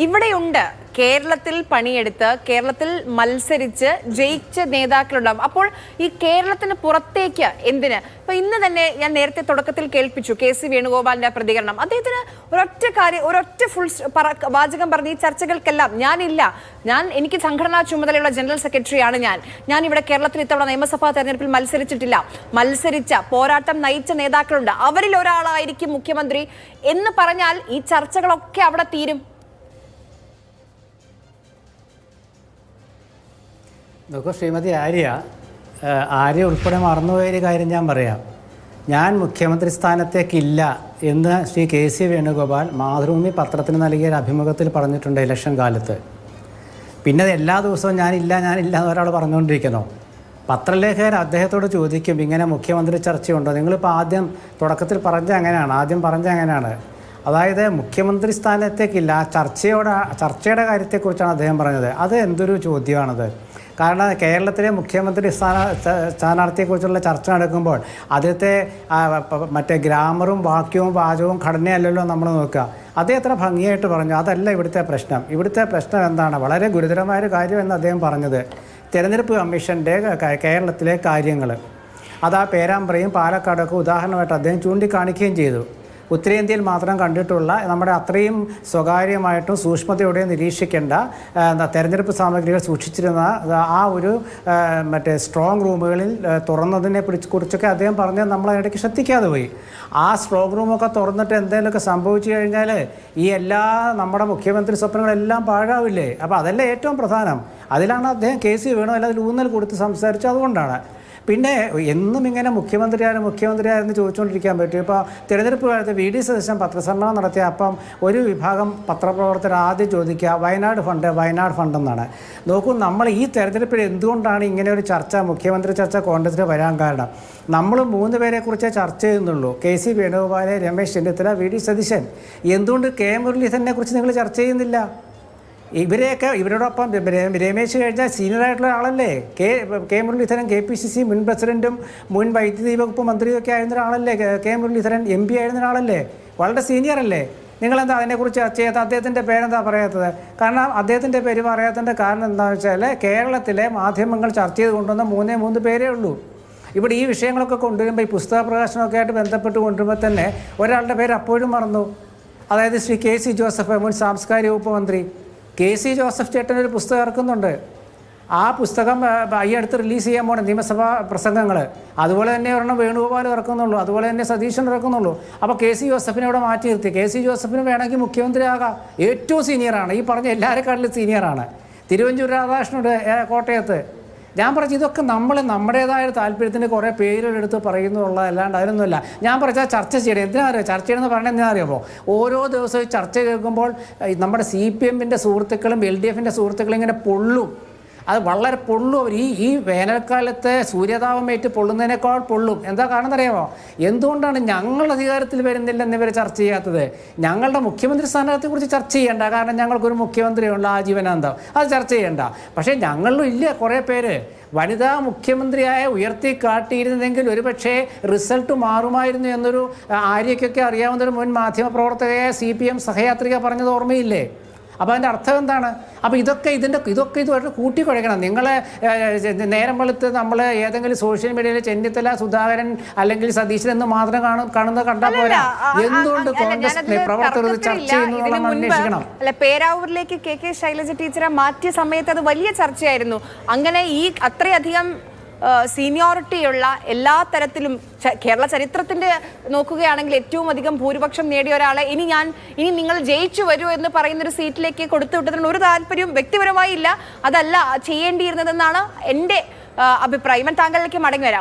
ഇവിടെയുണ്ട് കേരളത്തിൽ പണിയെടുത്ത് കേരളത്തിൽ മത്സരിച്ച് ജയിച്ച നേതാക്കളുണ്ടാവും. അപ്പോൾ ഈ കേരളത്തിന് പുറത്തേക്ക് എന്തിന്? ഇപ്പൊ ഇന്ന് തന്നെ ഞാൻ നേരത്തെ തുടക്കത്തിൽ കേൾപ്പിച്ചു KC വേണുഗോപാലിന്റെ പ്രതികരണം. അദ്ദേഹത്തിന് ഒരൊറ്റ ഫുൾ വാചകം പറഞ്ഞ് ഈ ചർച്ചകൾക്കെല്ലാം എനിക്ക് സംഘടനാ ചുമതലയുള്ള ജനറൽ സെക്രട്ടറിയാണ് ഞാൻ ഇവിടെ കേരളത്തിൽ ഇത്തവണ നിയമസഭാ തെരഞ്ഞെടുപ്പിൽ മത്സരിച്ച പോരാട്ടം നയിച്ച നേതാക്കളുണ്ട്, അവരിൽ ഒരാളായിരിക്കും മുഖ്യമന്ത്രി എന്ന് പറഞ്ഞാൽ ഈ ചർച്ചകളൊക്കെ അവിടെ തീരും. നോക്കൂ ശ്രീമതി ആര്യ ഉൾപ്പെടെ മറന്നുപോയൊരു കാര്യം ഞാൻ പറയാം. ഞാൻ മുഖ്യമന്ത്രി സ്ഥാനത്തേക്കില്ല എന്ന് ശ്രീ KC വേണുഗോപാൽ മാതൃഭൂമി പത്രത്തിന് നൽകിയ ഒരു അഭിമുഖത്തിൽ പറഞ്ഞിട്ടുണ്ട് ഇലക്ഷൻ കാലത്ത്. പിന്നെ എല്ലാ ദിവസവും ഞാനില്ല എന്ന് ഒരാൾ പറഞ്ഞുകൊണ്ടിരിക്കുന്നു. പത്രലേഖകർ അദ്ദേഹത്തോട് ചോദിക്കും, ഇങ്ങനെ മുഖ്യമന്ത്രി ചർച്ചയുണ്ടോ? നിങ്ങളിപ്പോൾ തുടക്കത്തിൽ പറഞ്ഞ അങ്ങനെയാണ്. അതായത് മുഖ്യമന്ത്രി സ്ഥാനത്തേക്കില്ല, ചർച്ചയുടെ കാര്യത്തെക്കുറിച്ചാണ് അദ്ദേഹം പറഞ്ഞത്. അത് എന്തൊരു ചോദ്യമാണത്? കാരണം കേരളത്തിലെ മുഖ്യമന്ത്രി സ്ഥാനാർത്ഥിയെക്കുറിച്ചുള്ള ചർച്ച നടക്കുമ്പോൾ ആദ്യത്തെ മറ്റേ ഗ്രാമറും വാക്യവും വാചകവും ഘടനയല്ലല്ലോ നമ്മൾ നോക്കുക. അദ്ദേഹം എത്ര ഭംഗിയായിട്ട് പറഞ്ഞു. അതല്ല ഇവിടുത്തെ പ്രശ്നം. ഇവിടുത്തെ പ്രശ്നം എന്താണ്? വളരെ ഗുരുതരമായൊരു കാര്യമെന്ന് അദ്ദേഹം പറഞ്ഞത് തിരഞ്ഞെടുപ്പ് കമ്മീഷൻ്റെ കേരളത്തിലെ കാര്യങ്ങൾ. അത് പേരാമ്പ്രയും പാലക്കാടൊക്കെ ഉദാഹരണമായിട്ട് അദ്ദേഹം ചൂണ്ടിക്കാണിക്കുകയും ചെയ്തു. ഉത്തരേന്ത്യയിൽ മാത്രം കണ്ടിട്ടുള്ള നമ്മുടെ അത്രയും സ്വകാര്യമായിട്ടും സൂക്ഷ്മതയോടെ നിരീക്ഷിക്കേണ്ട തെരഞ്ഞെടുപ്പ് സാമഗ്രികൾ സൂക്ഷിച്ചിരുന്ന ആ ഒരു മറ്റേ സ്ട്രോങ് റൂമുകളിൽ തുറന്നതിനെ കുറിച്ചൊക്കെ അദ്ദേഹം പറഞ്ഞ് നമ്മളതിനിടയ്ക്ക് ശ്രദ്ധിക്കാതെ പോയി. ആ സ്ട്രോങ് റൂമൊക്കെ തുറന്നിട്ട് എന്തെങ്കിലുമൊക്കെ സംഭവിച്ചു കഴിഞ്ഞാൽ ഈ നമ്മുടെ മുഖ്യമന്ത്രി സ്വപ്നങ്ങളെല്ലാം പാഴാവില്ലേ? അപ്പോൾ അതല്ലേ ഏറ്റവും പ്രധാനം. അതിലാണ് അദ്ദേഹം KC വേണു അതിൽ ഊന്നൽ കൊടുത്ത് സംസാരിച്ചു. അതുകൊണ്ടാണ് പിന്നെ എന്നും ഇങ്ങനെ മുഖ്യമന്ത്രിയായിരുന്നു ചോദിച്ചുകൊണ്ടിരിക്കാൻ പറ്റും. ഇപ്പോൾ തിരഞ്ഞെടുപ്പ് കാലത്ത് VD സതീശൻ പത്രസമ്മേളനം നടത്തിയ അപ്പം ഒരു വിഭാഗം പത്രപ്രവർത്തകർ ആദ്യം ചോദിക്കുക വയനാട് ഫണ്ട് എന്നാണ്. നോക്കൂ, നമ്മൾ ഈ തെരഞ്ഞെടുപ്പിൽ എന്തുകൊണ്ടാണ് ഇങ്ങനെ ഒരു മുഖ്യമന്ത്രി ചർച്ച കോൺഗ്രസിന് വരാൻ കാരണം? നമ്മൾ 3 പേരെക്കുറിച്ചേ ചർച്ച ചെയ്യുന്നുള്ളൂ. KC Venugopal, Ramesh Chennithala, VD Satheesan. എന്തുകൊണ്ട് K മുരളീധരനെ കുറിച്ച് നിങ്ങൾ ചർച്ച ചെയ്യുന്നില്ല? ഇവരോടൊപ്പം രമേശ് കഴിഞ്ഞാൽ സീനിയറായിട്ടുള്ള ആളല്ലേ? കെ മുരളീധരൻ KPCC മുൻ പ്രസിഡന്റും മുൻ വൈദ്യുതി വകുപ്പ് മന്ത്രിയൊക്കെ ആയിരുന്ന ഒരാളല്ലേ? K മുരളീധരൻ MP ആയിരുന്ന ഒരാളല്ലേ? വളരെ സീനിയർ അല്ലേ? നിങ്ങളെന്താ അതിനെക്കുറിച്ച് ചർച്ച ചെയ്യാത്ത? അദ്ദേഹത്തിൻ്റെ പേരെന്താ പറയാത്തത്? കാരണം അദ്ദേഹത്തിൻ്റെ പേര് പറയാത്തതിൻ്റെ കാരണം എന്താണെന്ന് വെച്ചാൽ കേരളത്തിലെ മാധ്യമങ്ങൾ ചർച്ച ചെയ്ത് കൊണ്ടുവന്ന 3 പേരേ ഉള്ളൂ. ഇവിടെ ഈ വിഷയങ്ങളൊക്കെ കൊണ്ടുവരുമ്പോൾ ഈ പുസ്തക പ്രകാശനമൊക്കെ ആയിട്ട് ബന്ധപ്പെട്ട് കൊണ്ടുവരുമ്പോൾ തന്നെ ഒരാളുടെ പേര് അപ്പോഴും മറന്നു. അതായത് ശ്രീ KC ജോസഫ്, മുൻ സാംസ്കാരിക വകുപ്പ് മന്ത്രി. KC ജോസഫ് ചേട്ടനൊരു പുസ്തകം ഇറക്കുന്നുണ്ട്. ആ പുസ്തകം ഈ അടുത്ത് റിലീസ് ചെയ്യാൻ പോകണം, നിയമസഭാ പ്രസംഗങ്ങൾ. അതുപോലെ തന്നെ ഒരെണ്ണം വേണുഗോപാൽ ഇറക്കുന്നുള്ളൂ, അതുപോലെ തന്നെ സതീശൻ ഇറക്കുന്നുള്ളൂ. അപ്പോൾ KC ജോസഫിനെ ഇവിടെ മാറ്റി നിർത്തി. KC ജോസഫിന് വേണമെങ്കിൽ മുഖ്യമന്ത്രി ആകാം. ഏറ്റവും സീനിയറാണ്, ഈ പറഞ്ഞ എല്ലാവരെക്കാട്ടിലും സീനിയറാണ്. തിരുവഞ്ചൂർ രാധാകൃഷ്ണനുണ്ട് കോട്ടയത്ത്. ഞാൻ പറഞ്ഞു ഇതൊക്കെ നമ്മുടേതായ താല്പര്യത്തിന് കുറേ പേരെടുത്ത് പറയുന്നുള്ളത് അല്ലാണ്ട് അതിനൊന്നുമില്ല. ഞാൻ പറഞ്ഞാൽ ചർച്ച ചെയ്യണം. എന്തിനാ അറിയാം ചർച്ച ചെയ്യണമെന്ന് പറഞ്ഞാൽ എന്തിനാ അറിയാമോ? ഓരോ ദിവസവും ചർച്ച കേൾക്കുമ്പോൾ നമ്മുടെ CPMൻ്റെ സുഹൃത്തുക്കളും LDFൻ്റെ സുഹൃത്തുക്കളും ഇങ്ങനെ പൊള്ളും. അത് വളരെ പൊള്ളും. അവർ ഈ വേനൽക്കാലത്തെ സൂര്യതാപമേറ്റ് പൊള്ളുന്നതിനേക്കാൾ പൊള്ളും. എന്താ കാരണം അറിയാമോ? എന്തുകൊണ്ടാണ് ഞങ്ങൾ അധികാരത്തിൽ വരുന്നില്ലെന്ന് ഇവർ ചർച്ച ചെയ്യാത്തത്? ഞങ്ങളുടെ മുഖ്യമന്ത്രി സ്ഥാനത്തെക്കുറിച്ച് ചർച്ച ചെയ്യേണ്ട, കാരണം ഞങ്ങൾക്കൊരു മുഖ്യമന്ത്രിയുണ്ട് ആജീവനാന്തം, അത് ചർച്ച ചെയ്യേണ്ട. പക്ഷേ ഞങ്ങളിലും ഇല്ല കുറേ പേര് വനിതാ മുഖ്യമന്ത്രിയായ ഉയർത്തി കാട്ടിയിരുന്നെങ്കിൽ ഒരുപക്ഷെ റിസൾട്ട് മാറുമായിരുന്നു എന്നൊരു ആര്യയ്ക്കൊക്കെ അറിയാവുന്നൊരു മുൻ മാധ്യമപ്രവർത്തകയായ CPM സഹയാത്രിക പറഞ്ഞത് ഓർമ്മയില്ലേ? അപ്പോൾ അതിൻ്റെ അർത്ഥം എന്താണ്? അപ്പോൾ ഇതൊക്കെ ഇതുമായിട്ട് കൂട്ടിക്കുഴയ്ക്കണം. നിങ്ങളെ നേരം വെളുത്ത് നമ്മൾ ഏതെങ്കിലും സോഷ്യൽ മീഡിയയിൽ ചെന്നിത്തല, സുധാകരൻ അല്ലെങ്കിൽ സതീശൻ എന്ന് മാത്രം കാണുന്നത് കണ്ടാൽ പോരാ. എന്തുകൊണ്ട് കോൺഗ്രസ് പ്രവർത്തകർ ചർച്ച ചെയ്യുന്നു അന്വേഷിക്കണം. അല്ല, പേരാവൂരിലേക്ക് KK ശൈലജ ടീച്ചറെ മാറ്റിയ സമയത്ത് അത് വലിയ ചർച്ചയായിരുന്നു. അങ്ങനെ ഈ അത്രയധികം സീനിയോറിറ്റിയുള്ള എല്ലാ തരത്തിലും കേരള ചരിത്രത്തിന്റെ നോക്കുകയാണെങ്കിൽ ഏറ്റവും അധികം ഭൂരിപക്ഷം നേടിയ ഒരാളെ ഇനി നിങ്ങൾ ജയിച്ചു വരൂ എന്ന് പറയുന്നൊരു സീറ്റിലേക്ക് കൊടുത്തു വിട്ടതിന് ഒരു താല്പര്യവും വ്യക്തിപരമായി ഇല്ല. അതല്ല ചെയ്യേണ്ടിയിരുന്നതെന്നാണ് എൻ്റെ അഭിപ്രായം. താങ്കളിലേക്ക് മടങ്ങി വരാം.